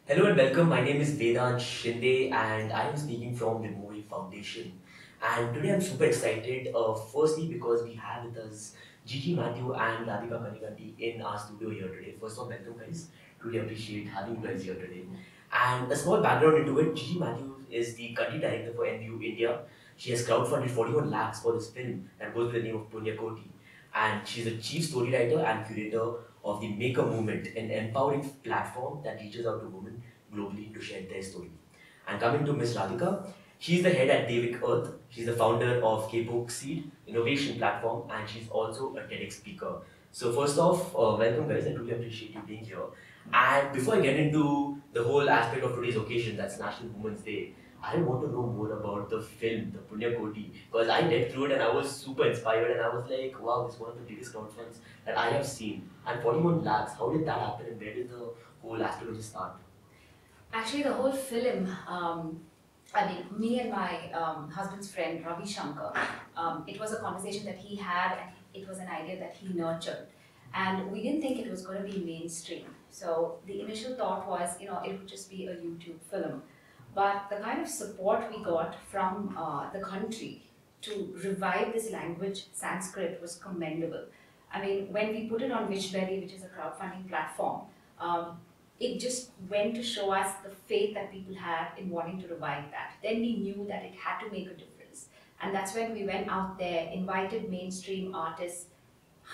Hello and welcome. My name is Vedant Shinde and I am speaking from VIMOVÉ Foundation. And today I'm super excited. Firstly, because we have with us Gigi Matthew and Radhika Kaniganti in our studio here today. First of all, welcome guys. Truly appreciate having you guys here today. And a small background into it, Gigi Matthew is the country director for NVU India. She has crowdfunded 41 lakhs for this film that goes with the name of Punya Koti. And she's a chief story writer and curator of the Maker Movement, an empowering platform that reaches out to women globally to share their story. And coming to Ms. Radhika, she's the head at Devik Earth. She's the founder of K-Book Seed Innovation Platform, and she's also a TEDx speaker. So first off, welcome guys. I truly appreciate you being here. And before I get into the whole aspect of today's occasion, that's National Women's Day, I want to know more about the film, the Punya Koti, because I read through it and I was super inspired and I was like, wow, this is one of the biggest crowdfunds that I have seen. And 41 lakhs, how did that happen and where did the whole aspect of it start? Actually, the whole film, me and my husband's friend Ravi Shankar, it was a conversation that he had and it was an idea that he nurtured. And we didn't think it was going to be mainstream. So the initial thought was, it would just be a YouTube film. But the kind of support we got from the country to revive this language, Sanskrit, was commendable. I mean, when we put it on Wishberry, which is a crowdfunding platform, it just went to show us the faith that people had in wanting to revive that. Then we knew that it had to make a difference. And that's when we went out there, invited mainstream artists,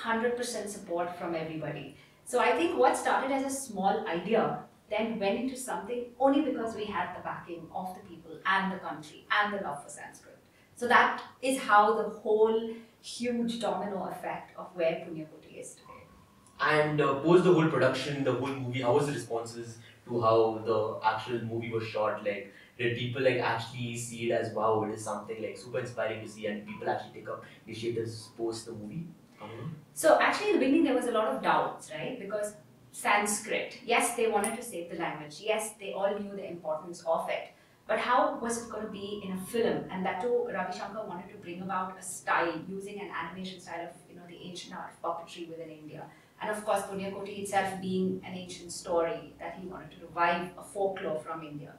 100% support from everybody. So I think what started as a small idea then went into something only because we had the backing of the people and the country and the love for Sanskrit. So that is how the whole huge domino effect of where Punya Koti is today. And post the whole production, the whole movie, how was the responses to how the actual movie was shot? Like, did people like actually see it as wow, it is something like super inspiring to see, and people actually take up initiatives post the movie? So actually in the beginning there was a lot of doubts, right? Because Sanskrit, yes, they wanted to save the language. Yes, they all knew the importance of it. But how was it going to be in a film? And that too, Ravi Shankar wanted to bring about a style, using an animation style of the ancient art of puppetry within India. And of course, Punya Koti itself being an ancient story that he wanted to revive a folklore from India.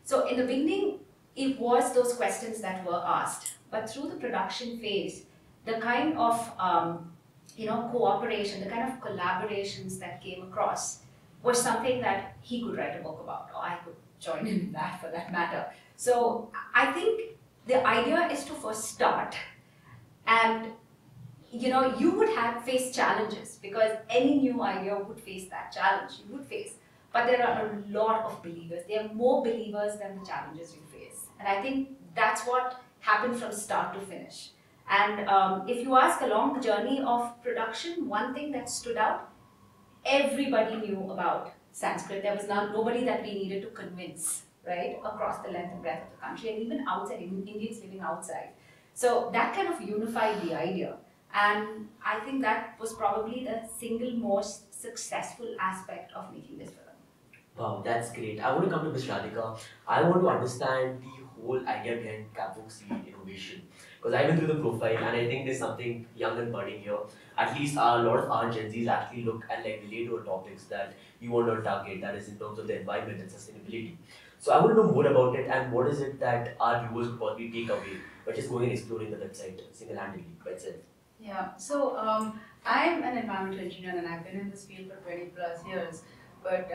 So in the beginning, it was those questions that were asked. But through the production phase, the kind of cooperation, the kind of collaborations that came across was something that he could write a book about, or I could join in that for that matter. So I think the idea is to first start, and you would face challenges because any new idea would face that challenge. You would face, but there are a lot of believers. There are more believers than the challenges you face, and I think that's what happened from start to finish. And if you ask along the journey of production, one thing that stood out, everybody knew about Sanskrit. There was nobody that we needed to convince, right, across the length and breadth of the country, and even outside, Indians living outside. So that kind of unified the idea. And I think that was probably the single most successful aspect of making this film. Wow, that's great. I want to come to Ms. Radhika. I want to understand the whole idea behind K-Book Seed innovation. Because I went through the profile and I think there's something young and budding here. At least a lot of our Gen Zs actually look and like relate to topics that you want to target, that is in terms of the environment and sustainability. So I want to know more about it and what is it that our viewers could probably take away by just going and exploring the website single-handedly by itself. Yeah, so I'm an environmental engineer and I've been in this field for 20 plus years. But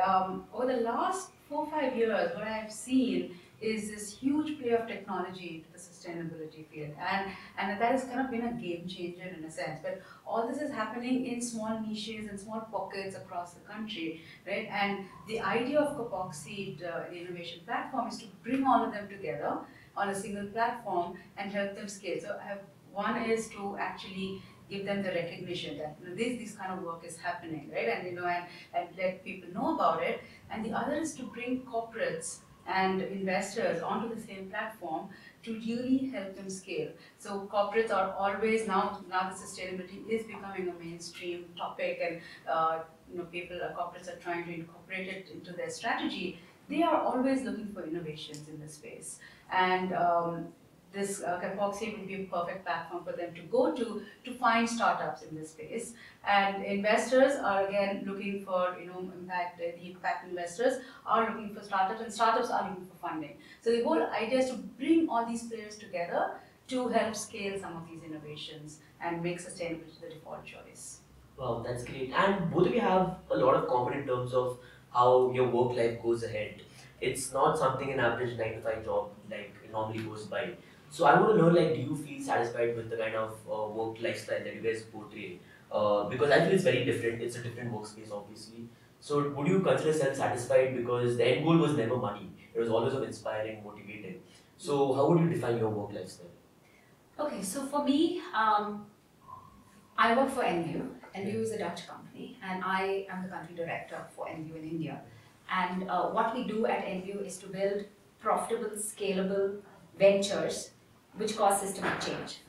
over the last 4-5 years, what I've seen is this huge play of technology into the sustainability field. And that has kind of been a game changer in a sense. But all this is happening in small niches and small pockets across the country, right? And the idea of K-Book Seed, the innovation platform, is to bring all of them together on a single platform and help them scale. So one is to actually give them the recognition that this kind of work is happening, right? And and let people know about it. And the other is to bring corporates and investors onto the same platform to really help them scale. So corporates are always now the sustainability is becoming a mainstream topic, and corporates are trying to incorporate it into their strategy. They are always looking for innovations in this space, and this Campoxy will be a perfect platform for them to go to find startups in this space. And investors are again looking for, impact. The impact investors are looking for startups, and startups are looking for funding. So the whole idea is to bring all these players together to help scale some of these innovations and make sustainability the default choice. Wow, that's great. And both of you have a lot of common in terms of how your work life goes ahead. It's not something an average 9 to 5 job like normally goes by. So I want to know, like, do you feel satisfied with the kind of work lifestyle that you guys portray? Because I feel it's very different. It's a different workspace, obviously. So would you consider self-satisfied because the end goal was never money? It was always of inspiring, motivating. So how would you define your work lifestyle? Okay, so for me, I work for NVU. NVU is a Dutch company, and I am the country director for NVU in India. And what we do at NVU is to build profitable, scalable ventures which cause systemic change,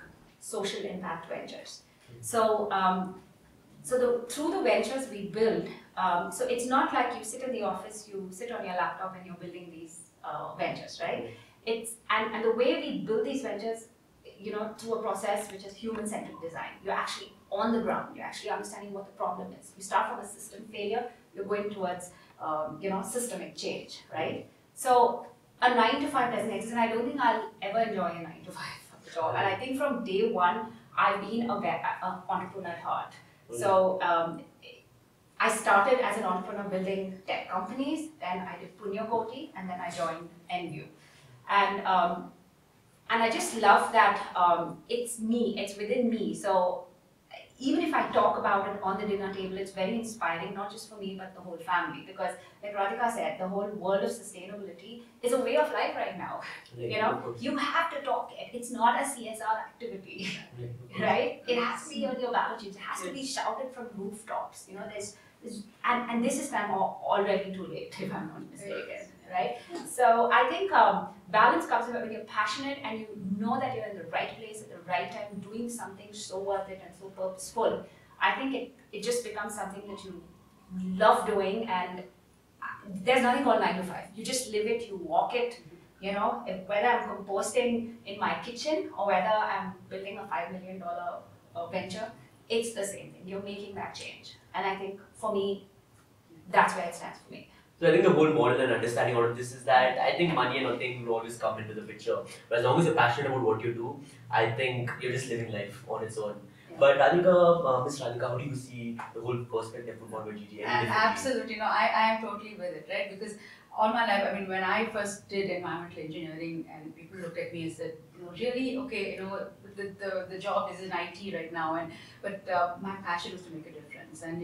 social impact ventures. So, through the ventures we build, so it's not like you sit in the office, you sit on your laptop and you're building these ventures, right? And the way we build these ventures, through a process which is human-centered design. You're actually on the ground. You're actually understanding what the problem is. You start from a system failure. You're going towards, systemic change, right? So a 9 to 5 doesn't exist, and I don't think I'll ever enjoy a 9 to 5 at all. And I think from day one, I've been an entrepreneur at heart. So I started as an entrepreneur building tech companies. Then I did Punya Koti, and then I joined NVU. And I just love that it's me, it's within me. So even if I talk about it on the dinner table, it's very inspiring, not just for me, but the whole family. Because like Radhika said, the whole world of sustainability is a way of life right now. You have to talk it. It's not a CSR activity, right? It has to be on your balance sheet. It has to be shouted from rooftops. And this is time already too late, if I'm not mistaken, right? So I think balance comes when you're passionate and you know that you're in the right place at the right time, doing something so worth it and so purposeful. I think it just becomes something that you love doing, and there's nothing called 9 to 5. You just live it, you walk it. Whether I'm composting in my kitchen or whether I'm building a $5 million venture, it's the same thing. You're making that change. And I think for me, that's where it stands for me. So I think the whole model and understanding out of this is that I think money and nothing will always come into the picture. But as long as you're passionate about what you do, I think you're just living life on its own. Yeah. But Radhika, Miss Radhika, how do you see the whole perspective from GG? Absolutely, I am totally with it, right? Because all my life, when I first did environmental engineering and people looked at me and said, really, okay, the job is in IT right now, but my passion was to make a difference, and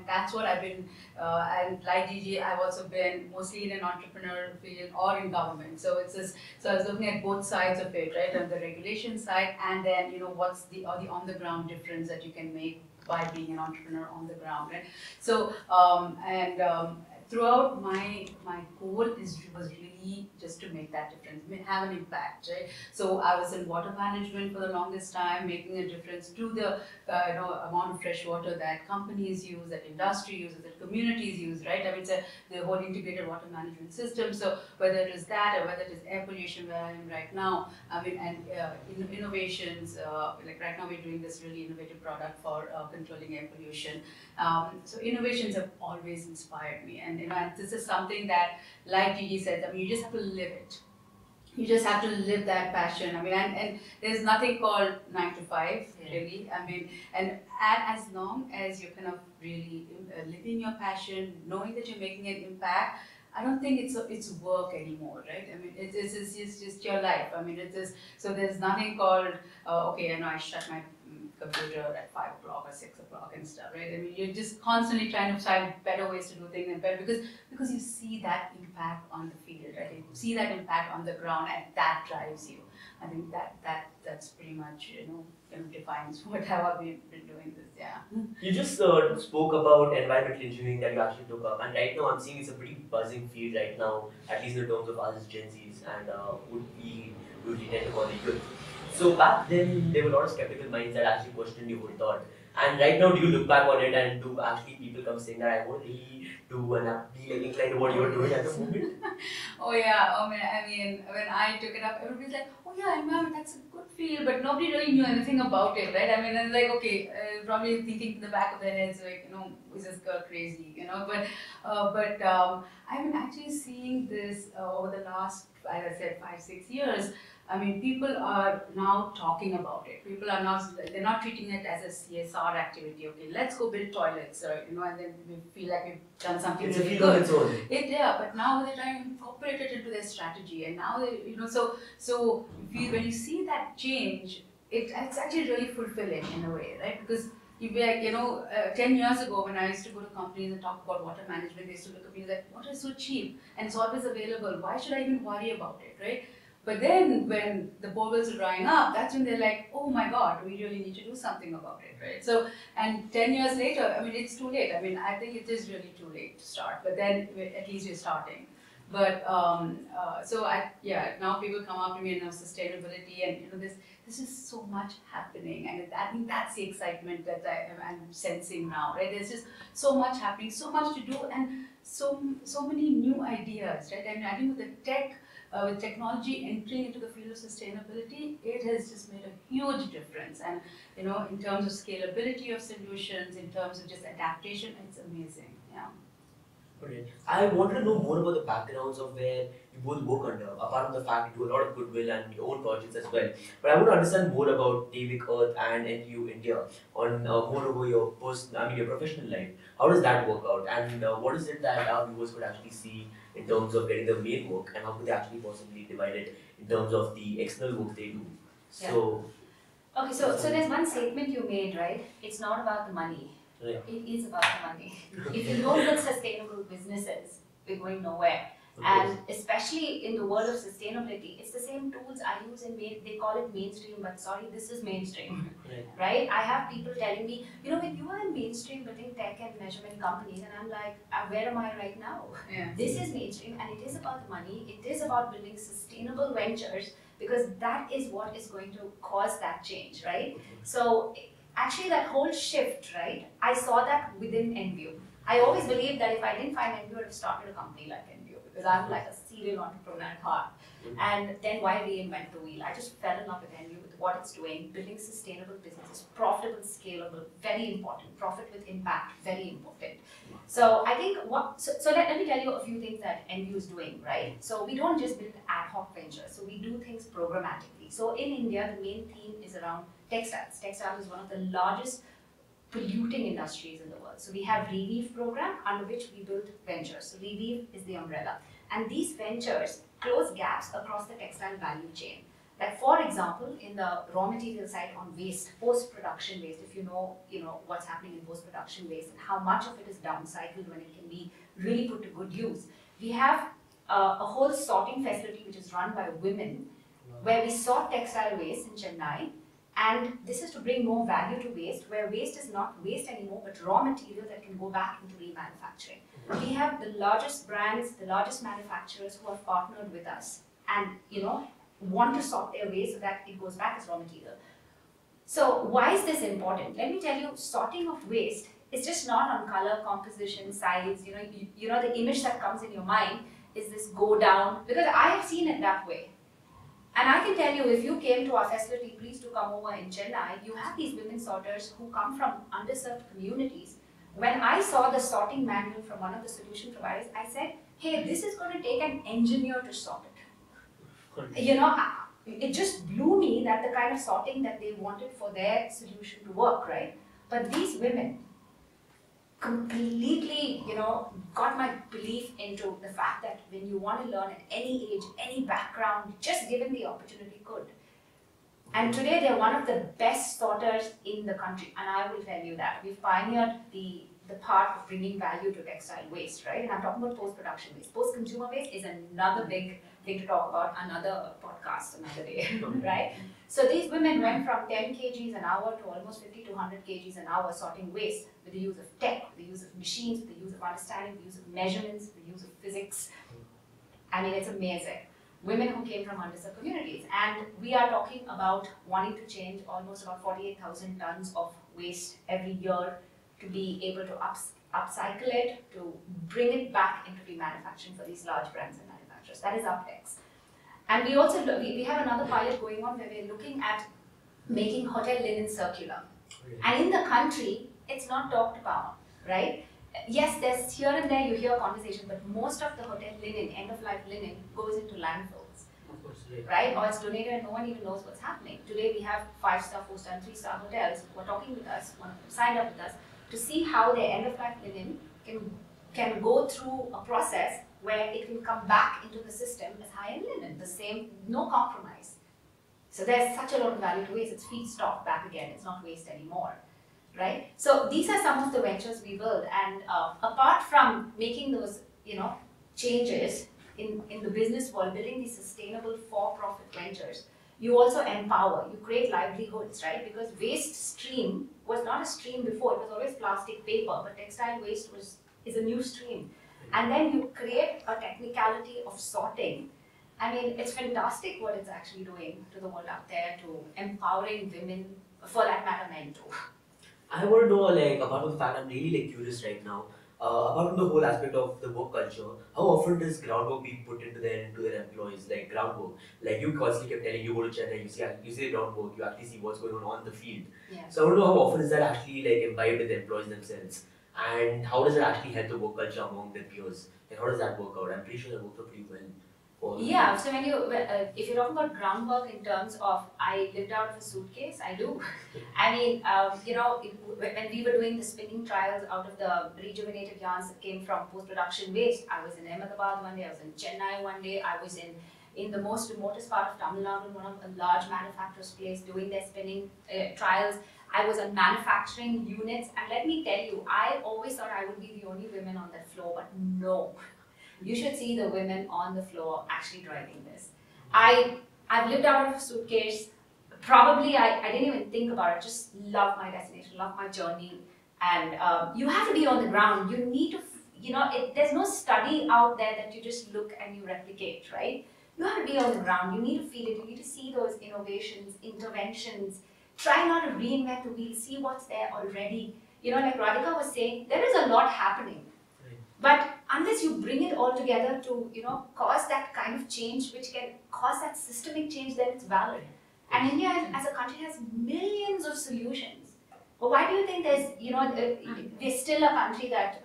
that's what I've been, and like Gigi, I've also been mostly in an entrepreneurial field or in government. So so I was looking at both sides of it, right, on the regulation side, and then what's the on the ground difference that you can make by being an entrepreneur on the ground, right? So throughout my goal was really just to make that difference, have an impact, right? So I was in water management for the longest time, making a difference to the amount of fresh water that companies use, that industry uses, that communities use, right? It's the whole integrated water management system. So whether it is that or whether it is air pollution where I am right now, innovations, like right now we're doing this really innovative product for controlling air pollution. So innovations have always inspired me, and this is something that, like Gigi said, you just have to live it. You just have to live that passion. And there's nothing called 9 to 5, really. And as long as you're kind of really living your passion, knowing that you're making an impact, I don't think it's work anymore, right? It's just your life. So there's nothing called okay, I shut my computer at 5 o'clock or 6 o'clock and stuff, right? You're just constantly trying to find better ways to do things and better because you see that impact on the field, right? You see that impact on the ground, and that drives you. I think that's pretty much defines how I've been doing this. Yeah. You just spoke about environmental engineering that you actually took up, and right now I'm seeing it's a pretty buzzing field right now, at least in terms of us as Gen Zs and would tend to call it youth. So back then, there were a lot of skeptical minds that actually questioned your whole thought. And right now, do you look back on it and do actually people come saying that I want to really do and be like inclined to what you're doing at the moment? Oh yeah, I mean, when I took it up, everybody's like, "Oh yeah, environment, that's a good field," but nobody really knew anything about it, right? I mean, it's like, okay, probably thinking in the back of their heads, like, is this girl crazy, I'm actually seeing this over the last, as I said, 5, 6 years. I mean, people are now talking about it. People are now, they're not treating it as a CSR activity. Okay, let's go build toilets, or, and then we feel like we've done something It's a really field of good. its own. Yeah, but now they're trying to incorporate it into their strategy, and now they, so when you see that change, it's actually really fulfilling in a way, right? Because you'd be like, 10 years ago when I used to go to companies and talk about water management, they used to look at me like, water is so cheap and it's always available. Why should I even worry about it, right? But then when the borewells are drying up, that's when they're like, oh my God, we really need to do something about it, right? So, and 10 years later, I mean, it's too late. I mean, I think it is really too late to start, but then at least we're starting. But now people come up to me and sustainability, and this is so much happening, and I think that's the excitement that I'm sensing now, right? There's just so much happening, so much to do, and so many new ideas, right? And I think with technology entering into the field of sustainability, it has just made a huge difference. And in terms of scalability of solutions, in terms of just adaptation, it's amazing. Yeah. Brilliant. I want to know more about the backgrounds of where you both work under, apart from the fact you do a lot of goodwill and your own projects as well. But I want to understand more about Davik Earth and NTU India on more over your your professional life. How does that work out, and what is it that our viewers could actually see in terms of getting the main work, and how could they actually possibly divide it in terms of the external work they do? So, okay, so there's one statement you made, right? It's not about the money. yeah. It is about the money. If you don't build sustainable businesses, we're going nowhere. And especially in the world of sustainability, it's the same tools I use they call it mainstream, but sorry, this is mainstream, right? I have people telling me, when you are in mainstream building tech and measurement companies, and I'm like, where am I right now? Yeah. This is mainstream, and it is about the money, it is about building sustainable ventures, because that is what is going to cause that change, right? So actually that whole shift, right, I saw that within NVO. I always believed that if I didn't find NVO, I would have started a company like NVO, because I'm like a serial entrepreneur at heart. And then why reinvent the wheel? I just fell in love with NVO, with what it's doing, building sustainable businesses, profitable, scalable, very important, profit with impact, very important. So I think let me tell you a few things that NVO is doing, right? So we don't just build ad hoc ventures, so we do things programmatically. So in India, the main theme is around textiles. Textiles is one of the largest polluting industries in the world. So we have ReWeave program, under which we build ventures. So ReWeave is the umbrella. And these ventures close gaps across the textile value chain. Like for example, in the raw material side on waste, post-production waste, if you know what's happening in post-production waste and how much of it is downcycled when it can be really put to good use. We have a whole sorting facility which is run by women, where we sort textile waste in Chennai. And this is to bring more value to waste, where waste is not waste anymore, but raw material that can go back into remanufacturing. We have the largest brands, the largest manufacturers who have partnered with us and want to sort their waste so that it goes back as raw material. So why is this important? Let me tell you, sorting of waste is just not on color, composition, size. The image that comes in your mind is this go down, because I have seen it that way. And I can tell you, if you came to our facility, please do come over in Chennai, you have these women sorters who come from underserved communities. When I saw the sorting manual from one of the solution providers, I said, hey, this is going to take an engineer to sort it. It just blew me that the kind of sorting that they wanted for their solution to work, right? But these women completely, got my belief into the fact that when you want to learn at any age, any background, just given the opportunity, could. And today they're one of the best sorters in the country, and I will tell you that. We've pioneered the part of bringing value to textile waste, right? And I'm talking about post-production waste. Post-consumer waste is another big thing to talk about, another podcast, another day, right? So these women went from 10 kgs an hour to almost 50 to 100 kgs an hour sorting waste with the use of tech, with the use of machines, with the use of understanding, with the use of measurements, with the use of physics. I mean, it's amazing. women who came from underserved communities. And we are talking about wanting to change almost about 48,000 tons of waste every year to be able to upcycle it, to bring it back into remanufacturing for these large brands and manufacturers. That is our text. And we also we have another pilot going on where we're looking at making hotel linen circular. And in the country, it's not talked about, right? Yes, there's here and there you hear conversation, but most of the hotel linen, end-of-life linen, goes into landfills, right? Or it's donated and no one even knows what's happening. Today we have 5-star, 4-star, and 3-star hotels who are talking with us, signed up with us, to see how their end-of-life linen can go through a process where it can come back into the system as high-end linen, the same, no compromise. So there's such a lot of value to waste. It's feedstock back again. It's not waste anymore, right? So these are some of the ventures we build. And apart from making those, changes in the business world, building these sustainable for-profit ventures, you also empower. You create livelihoods, right? Because waste stream was not a stream before. It was always plastic, paper, but textile waste is a new stream. And then you create a technicality of sorting. I mean, it's fantastic what it's actually doing to the world out there, to empowering women, for that matter, men too. I want to know, apart from the fact, I'm really curious right now, apart from the whole aspect of the work culture, how often does groundwork being put into their employees, like groundwork? Like you constantly kept telling, you go to Chennai, you see the groundwork, you actually see what's going on the field. Yeah. So I want to know how often is that actually imbibed in the employees themselves, and how does it actually help the work culture among their peers? And how does that work out? I'm pretty sure that works out pretty well. Yeah, so when if you're talking about groundwork in terms of I lived out of a suitcase, I do. I mean, when we were doing the spinning trials out of the rejuvenated yarns that came from post-production waste, I was in Ahmedabad one day, I was in Chennai one day, I was in the most remotest part of Tamil Nadu, one of a large manufacturer's place doing their spinning trials. I was on manufacturing units, and let me tell you, I always thought I would be the only woman on that floor, but no. You should see the women on the floor actually driving this. I've lived out of a suitcase. Probably I didn't even think about it. Just love my destination, love my journey. And you have to be on the ground. You need to, there's no study out there that you just look and you replicate, right? You have to be on the ground. You need to feel it. You need to see those innovations, interventions. Try not to reinvent the wheel. See what's there already. Like Radhika was saying, there is a lot happening. But unless you bring it all together to, cause that kind of change, which can cause that systemic change, then it's valid. And India as a country has millions of solutions. But why do you think there's, we're still a country that,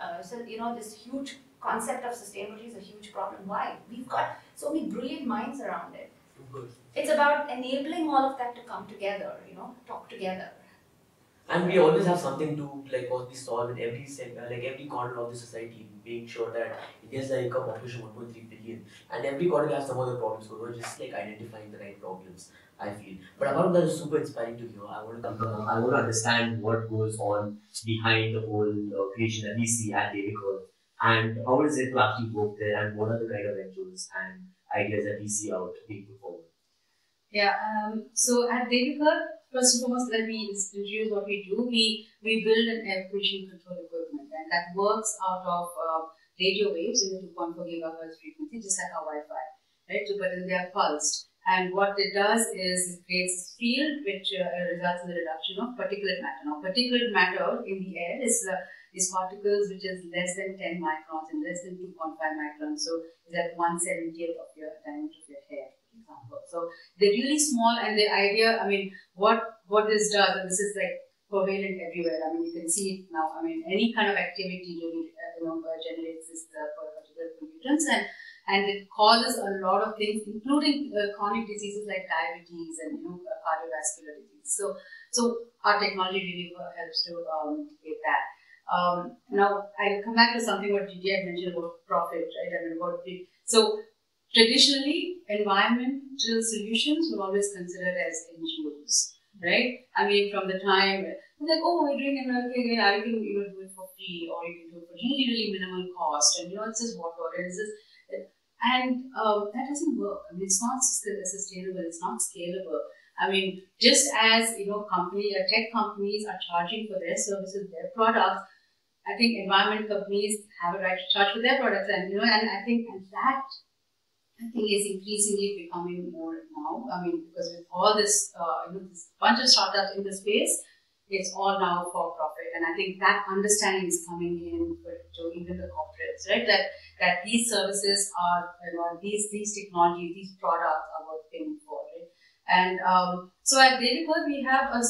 this huge concept of sustainability is a huge problem? Why? We've got so many brilliant minds around it. It's about enabling all of that to come together, talk together. And we always have something to possibly solve in every every corner of the society, being sure that India's a population of 1.3 billion, and every corner has some other problems going on, just identifying the right problems, I feel. But apart that is super inspiring to hear. I want to understand what goes on behind the whole creation that we see at Devika, and how is it to actually work there, and what are the kind of ventures and ideas that we see out being put forward. Yeah, so at Devika, first and foremost, let me introduce what we do. We build an air pollution control equipment, and that works out of radio waves in the 2.4 gigahertz frequency, just like our Wi-Fi, right? So, but they are pulsed. And what it does is it creates a field which results in the reduction of particulate matter. Now, particulate matter in the air is particles which is less than 10 microns and less than 2.5 microns. So, it's at 1/70th of your diameter of your hair. So they're really small, and the idea, what this does, and this is prevalent everywhere. You can see it now. Any kind of activity really, generates this particular pollutants, and it causes a lot of things, including chronic diseases like diabetes and cardiovascular disease. So our technology really helps to get that. Now I'll come back to something what Gigi had mentioned about profit, right? Traditionally, environmental solutions were always considered as NGOs, right? From the time, we're doing anything, you can do it for free, or you can do it for really, really minimal cost, and it's just water, and that doesn't work. It's not sustainable, it's not scalable. Just as tech companies are charging for their services, their products, I think environment companies have a right to charge for their products, and I think I think is increasingly becoming more now. I mean, because with all this, this bunch of startups in the space, it's all now for profit, and I think that understanding is coming in to even the corporates, right? That these services are, these technologies, these products are worth paying for, right? And so at Daily Code, we have a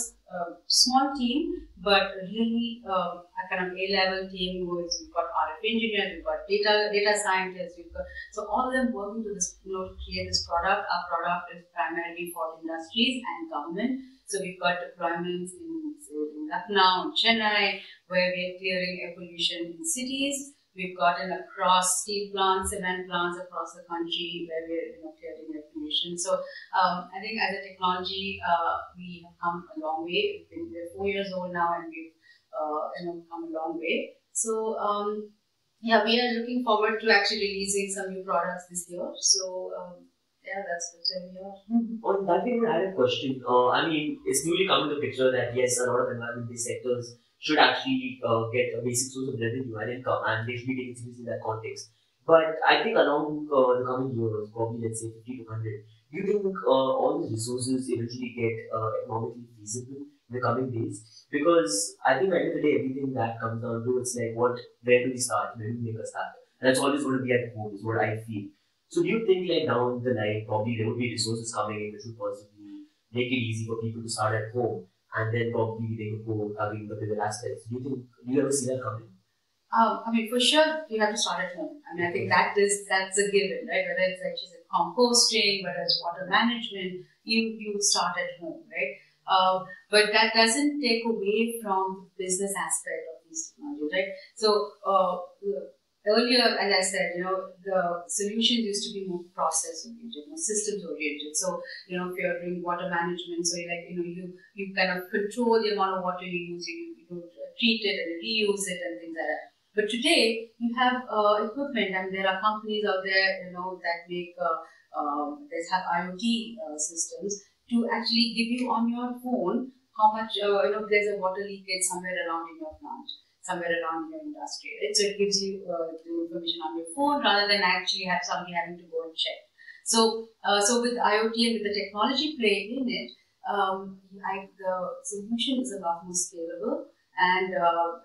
small team, but really a kind of A-level team. We've got RF engineers, we've got data scientists, so all of them working to this, to create this product. Our product is primarily for industries and government. So we've got deployments in Lucknow and Chennai, where we're clearing air pollution in cities. We've gotten across steel plants, cement plants across the country, where we're clearing air pollution. So I think as a technology, we have come a long way. We're 4 years old now, and we've come a long way. So yeah, we are looking forward to actually releasing some new products this year. So yeah, that's where we are. On that thing, I had a question. I mean, it's newly come to the picture that yes, a lot of environment-based sectors should actually get a basic source of revenue and income, and they should be taken seriously in that context. But I think along the coming years, probably let's say 50 to 100, do you think all these resources eventually get economically feasible in the coming days? Because I think at the end of the day, everything that comes down to it's like where do we start? Where do we make a start? And that's always going to be at home, is what I feel. So do you think like down the line, probably there would be resources coming in which would possibly make it easy for people to start at home, and then probably they could go covering the bigger aspects? Do you ever see that coming? I mean, for sure, you have to start at home. I mean, I think that's a given, right? Whether it's like she said, composting, whether it's water management, you start at home, right? But that doesn't take away from the business aspect of these technologies, right? So earlier, as I said, the solutions used to be more process oriented, systems oriented. So, if you're doing water management, so you kind of control the amount of water you use, you treat it and reuse it and things like that. But today, you have equipment, and there are companies out there, that make have IoT systems to actually give you on your phone how much, there's a water leakage somewhere around in your plant, somewhere around your industry. Right? So it gives you the information on your phone rather than actually have somebody having to go and check. So, with IoT and with the technology play in it, the solution is a lot more scalable, and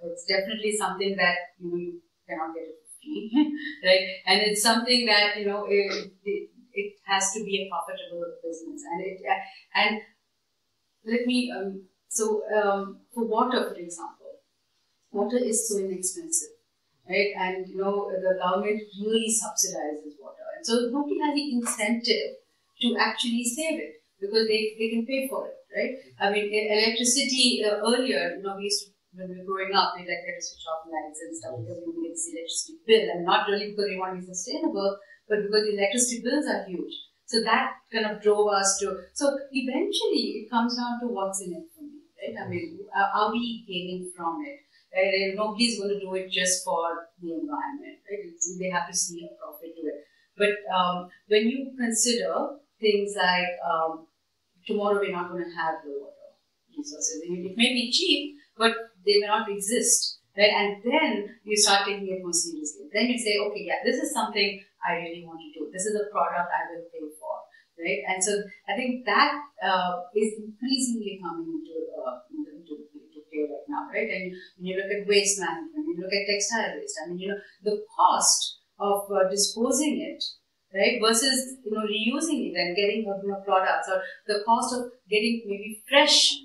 it's definitely something that you cannot get it for free, right? And it's something that it has to be a profitable business, and let me for water, for example, water is so inexpensive, right? And the government really subsidizes water, and so nobody has the incentive to actually save it because they can pay for it, right? I mean, electricity earlier, we used to, when we were growing up, we had to switch off lights and stuff because we would get this electricity bill, and not really because we want to be sustainable, but because the electricity bills are huge. So that kind of drove us to. So eventually, it comes down to what's in it for me, right? I mean, are we gaining from it? Right? Nobody's going to do it just for the environment, right? They have to see a profit to it. But when you consider things like tomorrow we're not going to have the water resources, it may be cheap, but they may not exist, right? And then you start taking it more seriously. Then you say, okay, yeah, this is something I really want to do. This is a product I will pay for, right? And so I think that is increasingly coming into play right now, right? And when you look at waste management, when you look at textile waste, I mean, the cost of disposing it, right, versus reusing it and getting products, or the cost of getting maybe fresh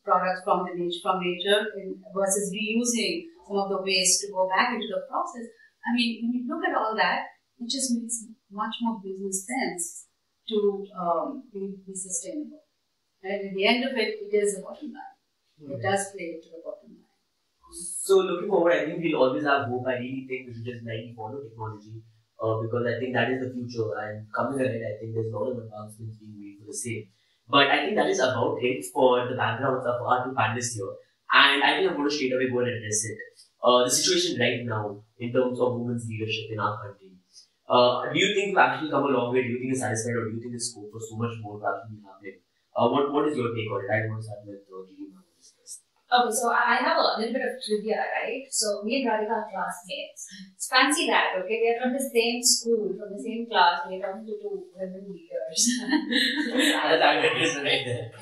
products from nature versus reusing some of the waste to go back into the process. I mean, when you look at all that, it just makes much more business sense to be sustainable. And at the end of it, it is the bottom line. Mm-hmm. It does play to the bottom line. So looking forward, I think we'll always have hope. I really think we should just blindly follow technology because I think that is the future. And coming ahead, I think there's a lot of advancements being made for the same. But I think that is about it for the backgrounds of our two panelists here. And I think I'm going to straight away go and address it. The situation right now in terms of women's leadership in our country. Do you think we've actually come a long way? Do you think you're satisfied, or do you think there's scope for so much more to actually be happening? What is your take on it? I want to start with Gigi. Okay, so I have a little bit of trivia, right? So me and Radhika are classmates. It's fancy that, okay? We are from the same school, from the same class. We are talking to two women leaders. That's right there.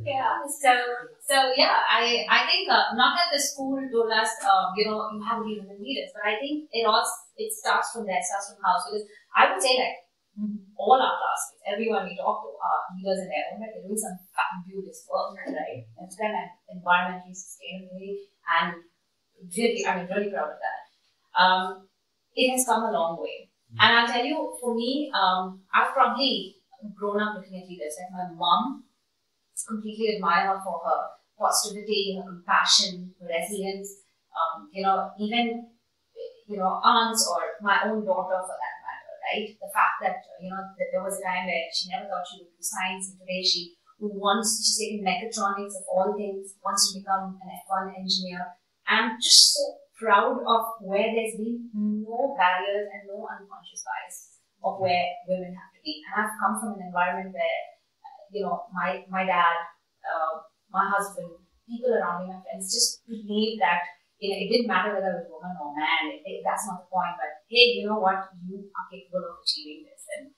Yeah. So yeah, I think not that the school told us, you have to be women leaders, but I think it starts from there, starts from house. Because I would say like all our classmates, everyone we talk to are leaders in their own right. They're doing some fabulous work, right? And it's kind of environmentally sustainably, and really, really proud of that. It has come a long way. And I'll tell you, for me, I've probably grown up looking at leaders. Like my mom, completely admire her for her positivity, her compassion, her resilience. Even aunts or my own daughter for that matter, right? The fact that that there was a time where she never thought she would do science, and today she's taken mechatronics of all things, wants to become an F1 engineer. I'm just so proud of where there's been no barriers and no unconscious bias of where women have to be. And I've come from an environment where my dad, my husband, people around me, my friends just believed that it didn't matter whether it was woman or man. That's not the point. But hey, you know what? You are capable of achieving this, and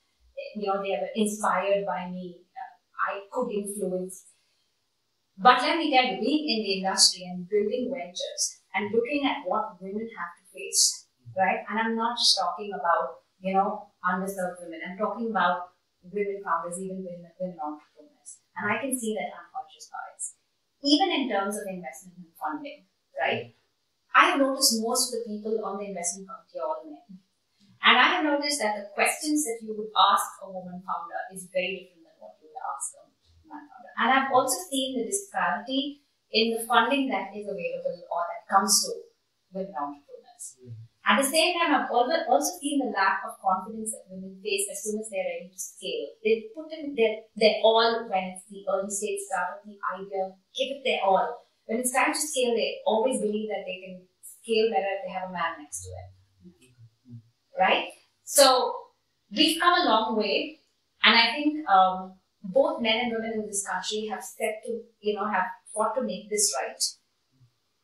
they were inspired by me. I could influence. But let me tell you, being in the industry and building ventures and looking at what women have to face, right? And I'm not just talking about underserved women. I'm talking about women founders, even women entrepreneurs. And I can see that unconscious bias. Even in terms of investment and funding, right? I have noticed most of the people on the investment committee are all men. And I have noticed that the questions that you would ask a woman founder is very different than what you would ask a man founder. And I've also seen the disparity in the funding that is available or that comes to women entrepreneurs. At the same time, I've also seen the lack of confidence that women face as soon as they're ready to scale. They put in their all when it's the early stage start of the idea, give it their all. When it's time to scale, they always believe that they can scale better if they have a man next to it. Right? So, we've come a long way, and I think both men and women in this country have have fought to make this right.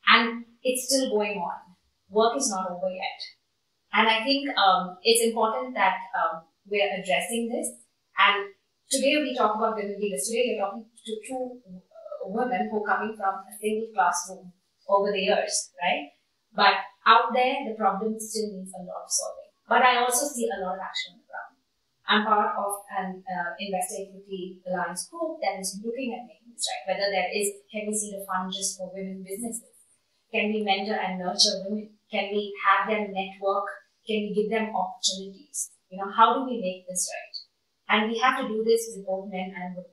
And it's still going on. Work is not over yet. And I think it's important that we're addressing this. And today we talk about women leaders. Today we're talking to two women who are coming from a single classroom over the years, right? But out there, the problem still needs a lot of solving. But I also see a lot of action on the ground. I'm part of an Investor Equity Alliance group that is looking at making this right. Whether can we see the fund just for women businesses? Can we mentor and nurture women? Can we have them network? Can we give them opportunities? How do we make this right? And we have to do this with both men and women.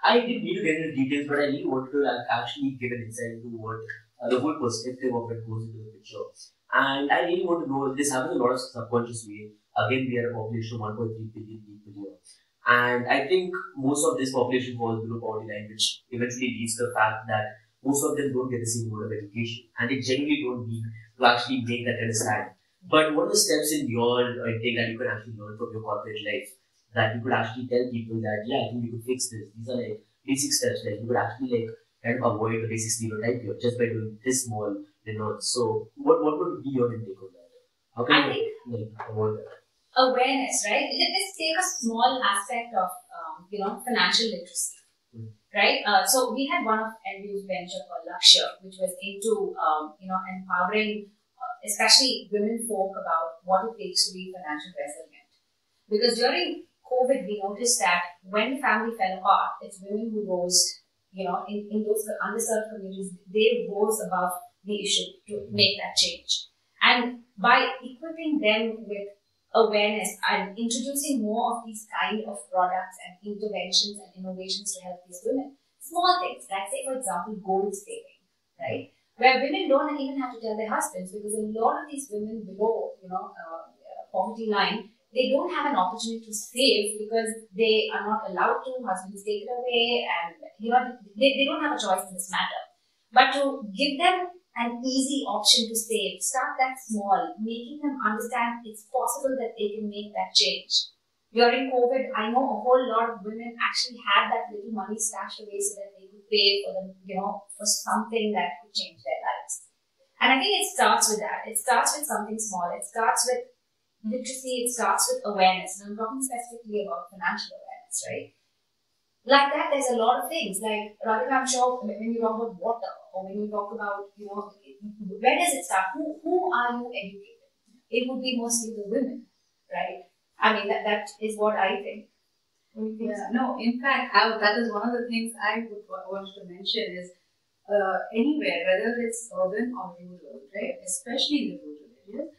I didn't need to get into details, but I really wanted to actually give an insight into what the whole perspective of it goes into the picture. And I really want to know if this happens a lot of subconscious way. Again, we are a population of 1.3 billion people here. And I think most of this population falls below poverty line, which eventually leads to the fact that most of them don't get the same mode of education. And they genuinely don't need to actually make that kind of stand. But what are the steps in your intake that you can actually learn from your corporate life that you could actually tell people that, yeah, I think we could fix this? These are like basic steps that you could actually kind of avoid the basic stereotype here just by doing this small So what would be your intake on that? How can you avoid that? Awareness, right? Let's take a small aspect of financial literacy, right? So we had one of NBU's venture called Lakshya, which was into empowering especially women folk about what it takes to be financially resilient. Because during COVID, we noticed that when the family fell apart, it's women who rose, in those underserved communities, they rose above the issue to make that change. And by equipping them with awareness and introducing more of these kind of products and interventions and innovations to help these women, small things, like say for example, gold saving, right? Where women don't even have to tell their husbands, because a lot of these women below, poverty line, they don't have an opportunity to save because they are not allowed to. Husbands take it away, and they don't have a choice in this matter. But to give them an easy option to save, start that small, making them understand it's possible that they can make that change. During COVID, I know a whole lot of women actually had that little money stashed away so that they could pay for them, for something that could change their lives. And I think it starts with that. It starts with something small. It starts with literacy. It starts with awareness. And I'm talking specifically about financial awareness, right? Like that, there's a lot of things. Like, Radhika, I'm sure when you talk about water, or when you talk about, where does it start? Who are you educating? It would be mostly the women, right? I mean, that is what I think. Yeah, no, in fact, that is one of the things I would want to mention is anywhere, whether it's urban or rural, right? Especially in the rural areas,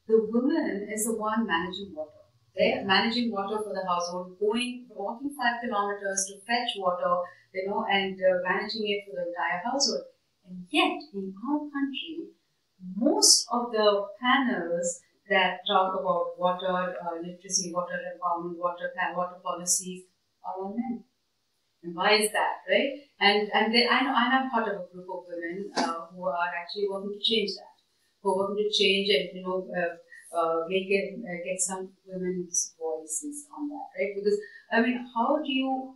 the woman is the one managing water. Right? Managing water for the household, walking 5 kilometers to fetch water, and managing it for the entire household. And yet, in our country, most of the panels that talk about water literacy, water empowerment, water policies are all men. And why is that, right? And I'm part of a group of women who are actually working to change that, who are working to change and get some women's voices on that, right? Because I mean, how do you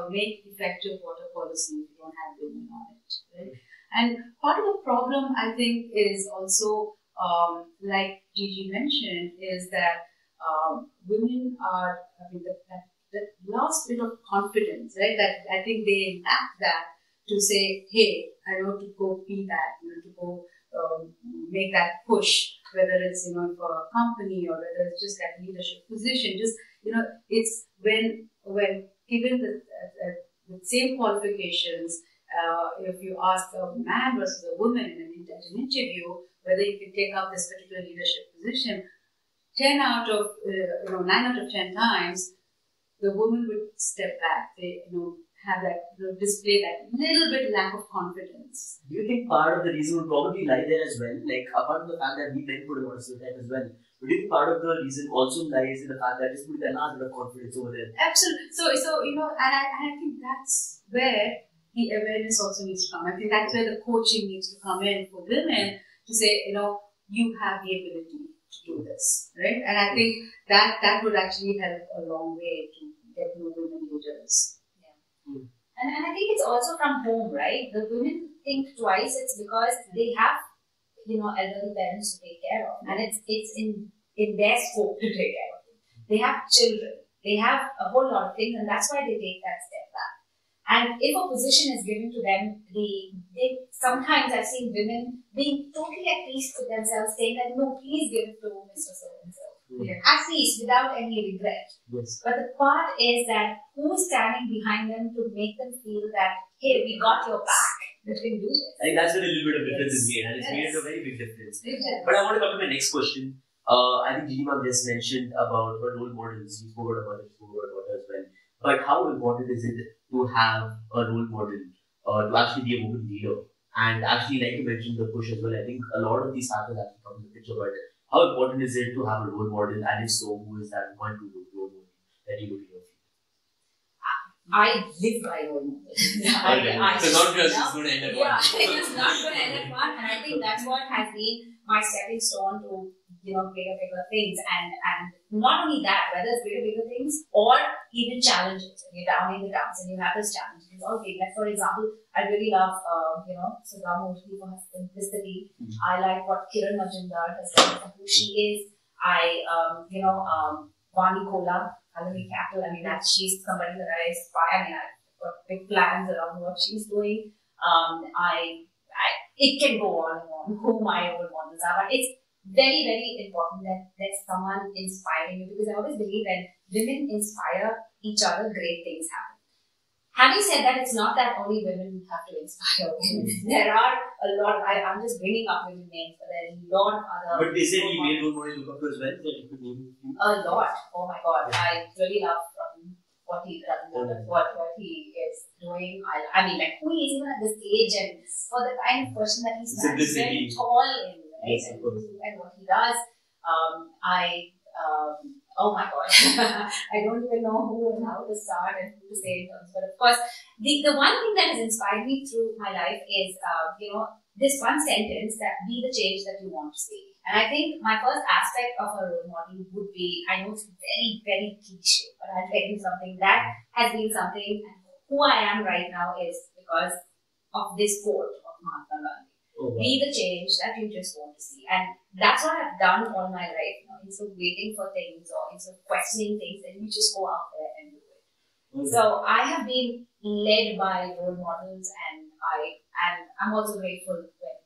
make effective water policy if you don't have women on it, right? And part of the problem, I think, is also like Gigi mentioned, is that women are, that last bit of confidence, right? That I think they lack that to say, hey, I know to go be that, to go make that push, whether it's, for a company or whether it's just that leadership position. Just, it's when given the same qualifications, if you ask a man versus a woman in an interview, whether you can take up this particular leadership position, 9 out of 10 times, the woman would step back. They, have that, display that little bit lack of confidence. Do you think part of the reason would probably lie there as well? Like, apart from the fact that we men put a lot of time as well, but do you think part of the reason also lies in the fact that just putting a large bit of confidence over there? Absolutely. So and I think that's where the awareness also needs to come. I think that's where the coaching needs to come in for women to say, you have the ability to do this, right? And I think that would actually help a long way to get more women leaders. And I think it's also from home, right? The women think twice. It's because they have, elderly parents to take care of, and it's in their scope to take care of them. They have children. They have a whole lot of things, and that's why they take that step back. And if a position is given to them, they sometimes I've seen women being totally at peace with themselves, saying that no, please give it to Mr. So and so. Yeah. At least without any regret. Yes. But the part is that who's standing behind them to make them feel that, hey, we got your back. We can do this. I think that's where a little bit of difference is made, and it's made a very big difference. But I want to come to my next question. I think Gigi ma'am just mentioned about her role models. You spoke about it, as well. But how important is it to have a role model, to actually be a woman leader? And actually, like you mentioned, the push as well. I think a lot of these factors actually come in the picture. But how important is it to have a role model? And if so, who is that one role model that you would love? I live by role model. So not just it's going to end at one. Yeah, it's not going to end at one. And I think that's what has been my stepping stone to, bigger things. And not only that, whether it's bigger things or even challenges. When you're down in the dumps and you have this challenge, it's all big. Like, for example, I really love, Sudha Murthy for her simplicity. I like what Kiran Majumdar has done, who she is. Vani Kola, Alami Capital. I mean, she's somebody that I aspire. I mean, I've got big plans around what she's doing. It can go on and on who my role models are, but it's very, very important that there's someone inspiring you, because I always believe when women inspire each other, great things happen. Having said that, it's not that only women have to inspire women. There are a lot. I'm just bringing up women names, but there are a lot of other. But is there any male role model you look up to as well that you could name? A lot. Oh my God, I really love what he does, what he is doing. I mean, like, who he is even at this age, and for the kind of person that he's very tall in, right? Yes, and what he does. Oh my God, I don't even know who and how to start and who to say in terms. But of course, the one thing that has inspired me through my life is, this one sentence, that be the change that you want to see. And I think my first aspect of a role model would be, I know it's very, very cliche, but I'll tell you something that has been something, who I am right now is because of this quote of Mahatma Gandhi. Oh, wow. Be the change that you just want to see. And that's what I've done all my life. Instead of waiting for things or instead of questioning things, then you just go out there and do it. So I have been led by role models, and I'm also grateful when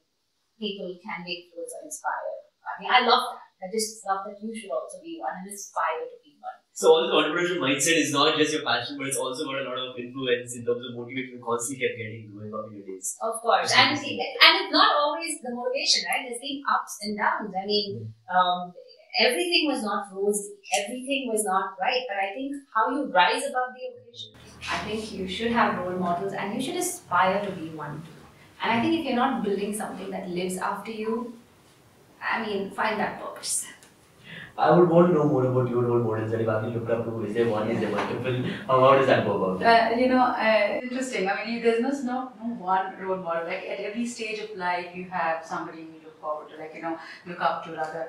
people can be influenced or inspired. I love that. I just love that you should also be one and aspire to be one. So all the entrepreneurial mindset is not just your passion, but it's also got a lot of influence in terms of motivation you constantly kept getting going on in your days. Of course. And it's not always the motivation, right? There's been ups and downs. I mean, everything was not rosy. Everything was not right. But I think how you rise above the occasion. I think you should have role models and you should aspire to be one too. And I think if you're not building something that lives after you, I mean, find that purpose. I would want to know more about your role models that you've actually looked up to. Is there one? Is there multiple? How does that go about? Interesting. I mean, there's no one role model. Like at every stage of life, you have somebody you look forward to, look up to rather.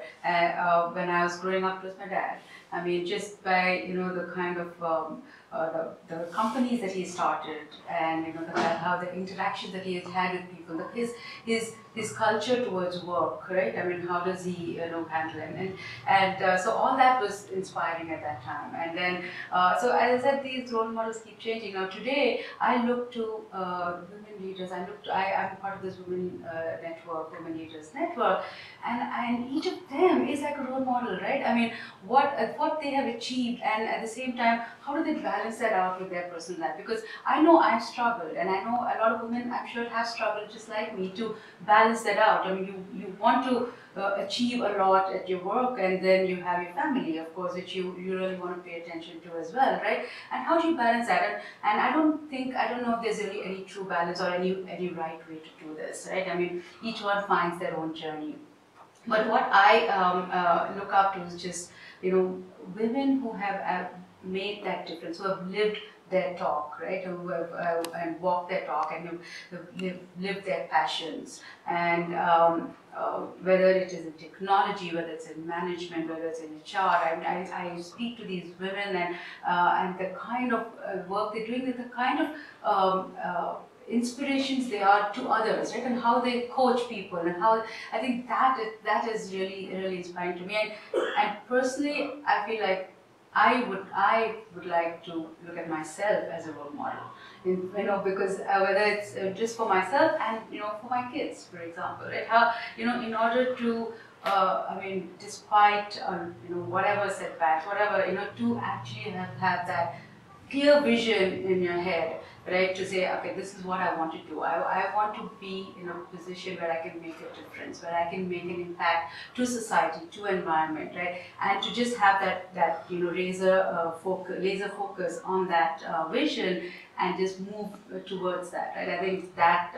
When I was growing up, it was my dad. I mean, just by the kind of the companies that he started, and how the interactions that he has had with people, his culture towards work, right? I mean, how does he handle it? And so all that was inspiring at that time. And then so as I said, these role models keep changing. Now today, I look to women leaders. I'm part of this women leaders network, and each of them is like a role model, right? I mean, what they have achieved, and at the same time, how do they balance that out with their personal life? Because I know I've struggled, and I know a lot of women, I'm sure, have struggled just like me to balance that out. I mean, you want to achieve a lot at your work, and then you have your family, of course, which you really want to pay attention to as well, right? And how do you balance that? And I don't know if there's really any true balance or any right way to do this, right? I mean, each one finds their own journey. But what I look up to is just, women who have made that difference, who have lived their talk, right? Who have and walked their talk, and who lived their passions. And whether it is in technology, whether it's in management, whether it's in HR, I speak to these women, and the kind of work they're doing, the kind of inspirations they are to others, right? And how they coach people, and how I think that is really inspiring to me. And personally, I feel like I would like to look at myself as a role model, because whether it's just for myself and for my kids, for example, right? How in order to despite whatever setbacks, whatever to actually have that clear vision in your head, right, to say, okay, this is what I want to do. I want to be in a position where I can make a difference, where I can make an impact to society, to environment, right, and to just have that laser focus on that vision and just move towards that, right. I think that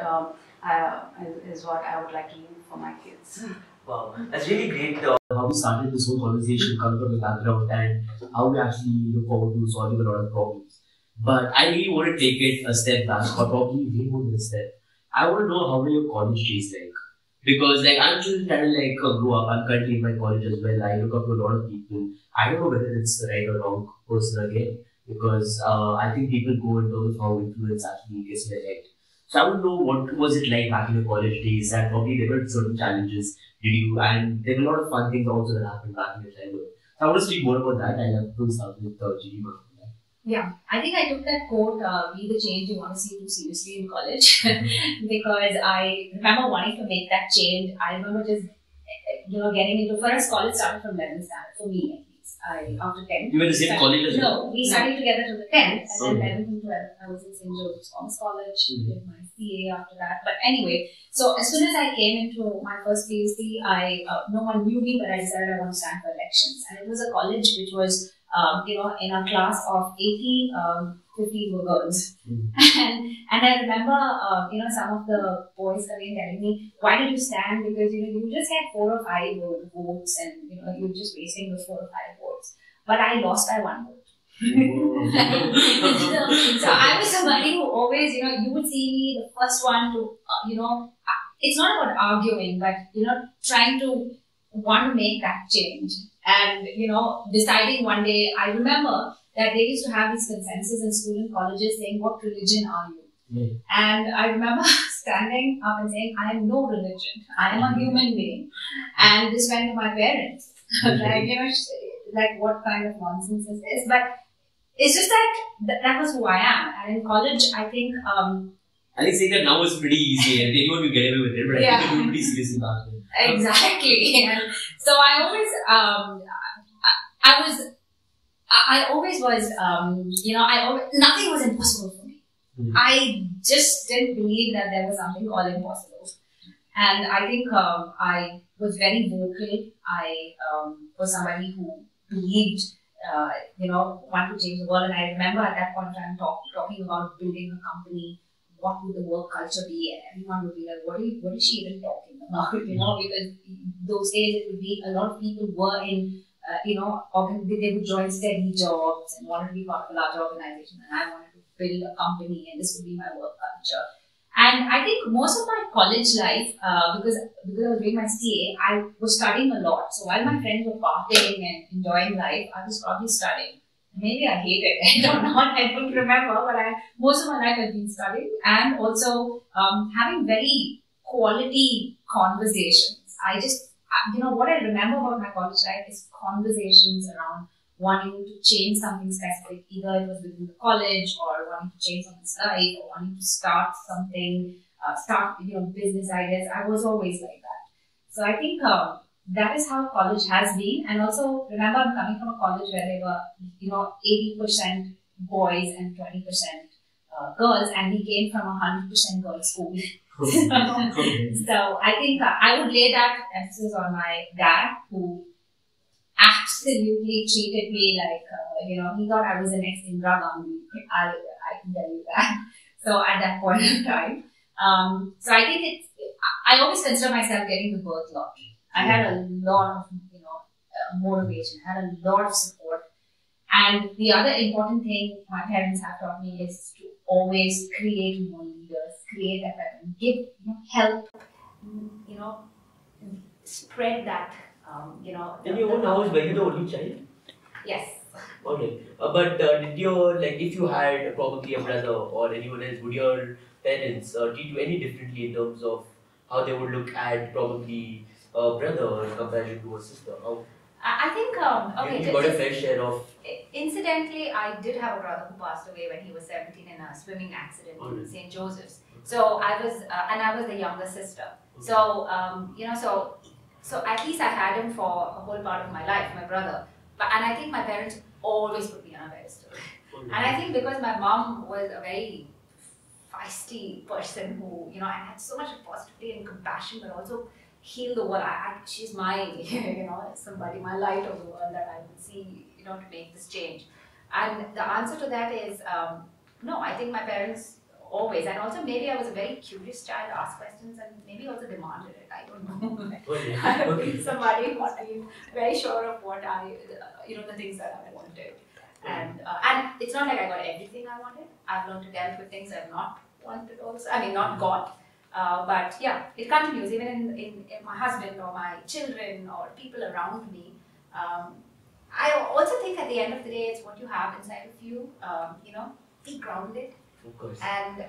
is what I would like to do for my kids. Wow, that's really great. How we started this whole conversation, coming from the background, and how we actually look forward to solving a lot of problems. But I really want to take it a step back, or probably way more than a step. I want to know how were your college days like? Because I'm still trying to grow up. I'm currently in my college as well. I look up to a lot of people. I don't know whether it's the right or wrong person again, because I think people go in terms of how influence actually gets in their head. So I want to know what was it like back in your college days, and probably there were certain challenges. And there were a lot of fun things also that happened back in your childhood. So I want to speak more about that. I have to start with Gigi. Yeah, I think I took that quote, be the change you want to see, too seriously in college because I remember wanting to make that change. I remember just, getting into first college started from 11th standard, for me at least. After 10th. You were in the same college as well? No, we studied together till the 10th, and then 11th and 12th, I was in St. Joseph's Commerce College, did my CA after that. But anyway, so as soon as I came into my first PhD, no one knew me, but I decided I want to stand for elections. And it was a college which was in a class of 80, 50 were girls. And I remember, some of the boys coming telling me, why did you stand? Because, you just had 4 or 5 votes, and, you're just wasting those 4 or 5 votes. But I lost by 1 vote. So I was somebody who always, you would see me the first one to, it's not about arguing, but, trying to want to make that change. And, deciding one day, I remember that they used to have these consensus in school and colleges saying, what religion are you? And I remember standing up and saying, I am no religion. I am a human being. And this went to my parents. Like, like what kind of nonsense is this? But it's just that that was who I am. And in college, I think. I think saying that now is pretty easy and anyone will get away with it, but I think it will be pretty serious about it. Exactly. And so I always, I always was, nothing was impossible for me. I just didn't believe that there was something called impossible. And I think I was very vocal. I was somebody who believed, wanted to change the world. And I remember at that point in time talking about building a company. What would the work culture be? And everyone would be like, what is she even talking about? Because those days it would be a lot of people were in, they would join steady jobs and wanted to be part of a larger organization. And I wanted to build a company and this would be my work culture. And I think most of my college life, because I was doing my CA, I was studying a lot. So while my friends were partying and enjoying life, I was probably studying. Maybe I hate it. I don't know. I don't remember. But most of my life I've been studying and also having very quality conversations. I just, what I remember about my college life is conversations around wanting to change something specific. Either it was within the college or wanting to change someone's life or wanting to start something, business ideas. I was always like that. So I think that is how college has been. And also, remember, I'm coming from a college where there were, 80% boys and 20% girls, and we came from a 100% girls school. So I think I would lay that emphasis on my dad, who absolutely treated me like, he thought I was the next Indira Gandhi. I can tell you that. So at that point in time. So I think I always consider myself getting the birth lottery. I had a lot of, motivation, had a lot of support. And the other important thing my parents have taught me is to always create more leaders, create that can give, help, spread that, In your own house, were you the only child? Yes. Okay. But did your, if you had probably a brother or anyone else, would your parents treat you any differently in terms of how they would look at probably a brother in comparison to a sister? I think, you got a fair share of. Incidentally, I did have a brother who passed away when he was 17 in a swimming accident in St. Joseph's. So I was the younger sister. So, so at least I had him for a whole part of my life, my brother. And I think my parents always put me on a pedestal. And I think because my mom was a very feisty person who, and had so much positivity and compassion, but also heal the world. She's my, somebody, my light of the world that I would see, to make this change. And the answer to that is, no, I think my parents always, and also maybe I was a very curious child, asked questions and maybe also demanded it. I don't know. Somebody who's been very sure of what the things that I wanted. And it's not like I got everything I wanted. I've learned to deal with things I've not wanted also. I mean, not got. But yeah, it continues even in my husband or my children or people around me. I also think at the end of the day, it's what you have inside of you. Be grounded. Focus. And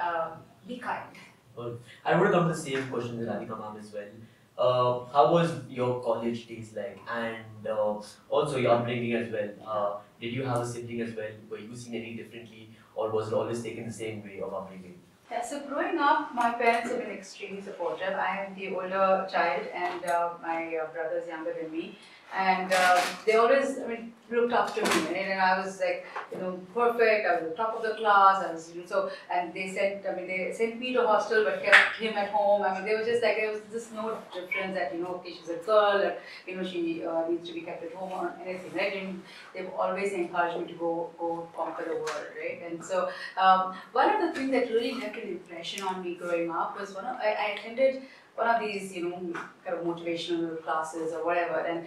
be kind. I would have come to the same question with Radhika ma'am as well. How was your college days like? And also your upbringing as well. Did you have a sibling as well? Were you seen any differently, or was it always taken the same way of upbringing? Yeah, so growing up, my parents have been extremely supportive. I am the older child and my brother is younger than me. And they always, looked up to me. And I was like, perfect. I was the top of the class. I was, and they sent me to hostel but kept him at home. They were just like, there was just no difference that, okay, she's a girl, or, she needs to be kept at home or anything, right? And they've always encouraged me to go conquer the world, right? And so one of the things that really left an impression on me growing up was I attended one of these, kind of motivational classes or whatever, and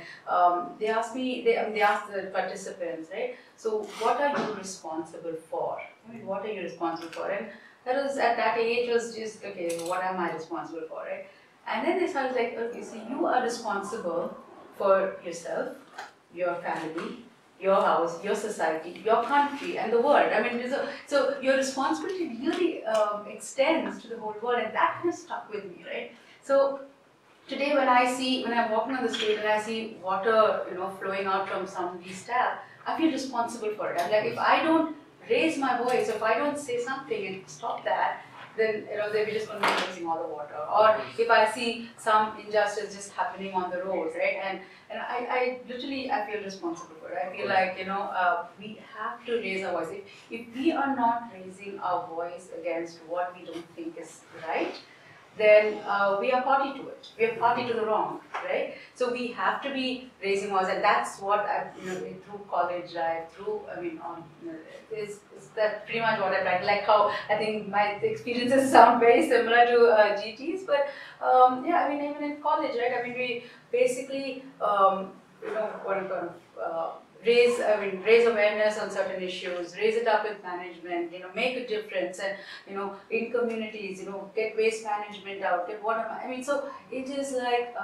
they asked me, they asked the participants, right? So, what are you responsible for? What are you responsible for? And that was at that age was just okay. What am I responsible for, right? And then they started like, okay, so you are responsible for yourself, your family, your house, your society, your country, and the world. I mean, so your responsibility really extends to the whole world, and that kind of stuck with me, right? So today, when I'm walking on the street and I see water, flowing out from somebody's tap, I feel responsible for it. I'm like, if I don't raise my voice, if I don't say something and stop that, then they'll be just going to be wasting all the water. Or if I see some injustice just happening on the roads, right? And I literally feel responsible for it. I feel like we have to raise our voice. If we are not raising our voice against what we don't think is right, then we are party to it. We are party to the wrong, right? So we have to be raising voice, and that's what I've, through college life, is that pretty much what I've done. Like how I think my experiences sound very similar to GT's, but yeah, I mean, even in college, right? I mean, we basically, raise awareness on certain issues, raise it up with management, make a difference, and in communities, get waste management out, get water. I mean, so it is like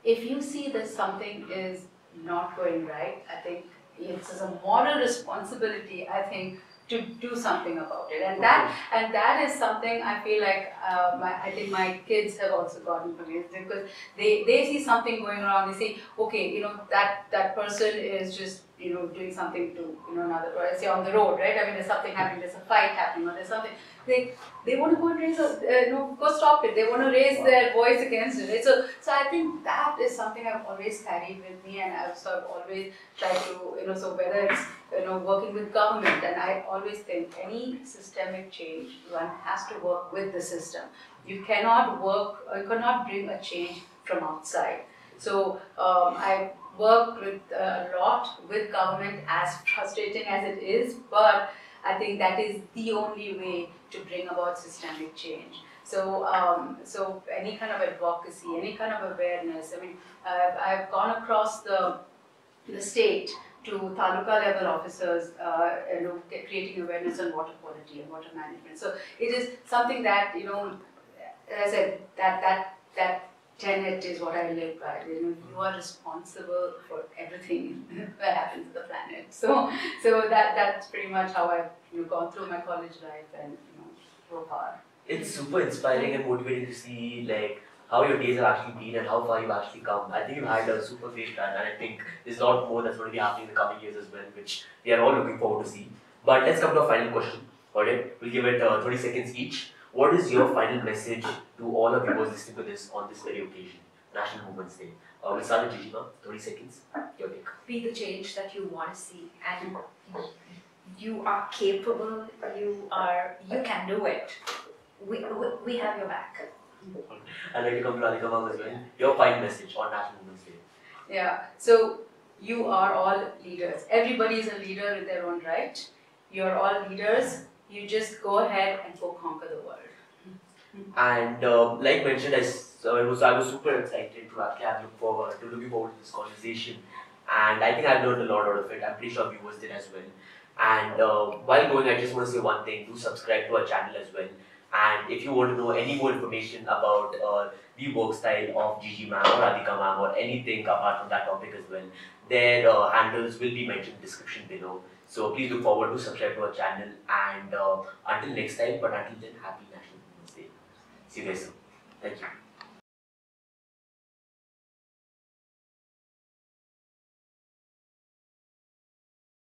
if you see that something is not going right, I think it's a moral responsibility, I think, to do something about it, and that is something I feel like I think my kids have also gotten from it, because they see something going wrong. They say, okay, that person is just doing something to another, or say on the road, right? I mean, there's something happening, there's a fight happening, or there's something. They want to go and raise go stop it. They want to raise their voice against it. Right? So I think that is something I've always carried with me, and I've sort of always tried to so whether it's working with government, and I always think any systemic change, one has to work with the system. You cannot bring a change from outside. So I worked with a lot with government, as frustrating as it is, but I think that is the only way to bring about systemic change. So, so any kind of advocacy, any kind of awareness. I mean, I've gone across the state to taluka level officers, creating awareness on water quality and water management. So it is something that as I said, that tenet is what I live by. You are responsible for everything that happens to the planet. So that's pretty much how I've gone through my college life and so far. It's super inspiring and motivating to see like how your days have actually been and how far you've actually come. I think you've had a super great run, and I think there's a lot more that's going to be happening in the coming years as well, which we are all looking forward to see. But let's come to our final question. Alright, we'll give it 30 seconds each. What is your final message to all of viewers listening to this on this very occasion, National Women's Day? We'll start with Jijima. 30 seconds. Your take. Be the change that you want to see, and you are capable. You can do it. We have your back. I'd like to come to Radhika ma'am as well. Your final message on National Women's Day. Yeah. So you are all leaders. Everybody is a leader in their own right. You're all leaders. You just go ahead and go conquer the world. And like mentioned, I was super excited to actually looking forward to this conversation. And I think I've learned a lot out of it. I'm pretty sure viewers did as well. And while going, I just want to say one thing: do subscribe to our channel as well. And if you want to know any more information about the work style of Gigi ma'am or Radhika ma'am or anything apart from that topic as well, their handles will be mentioned in the description below. So please look forward to subscribe to our channel, and until next time, but until then, happy National Women's Day. See you guys soon. Thank you.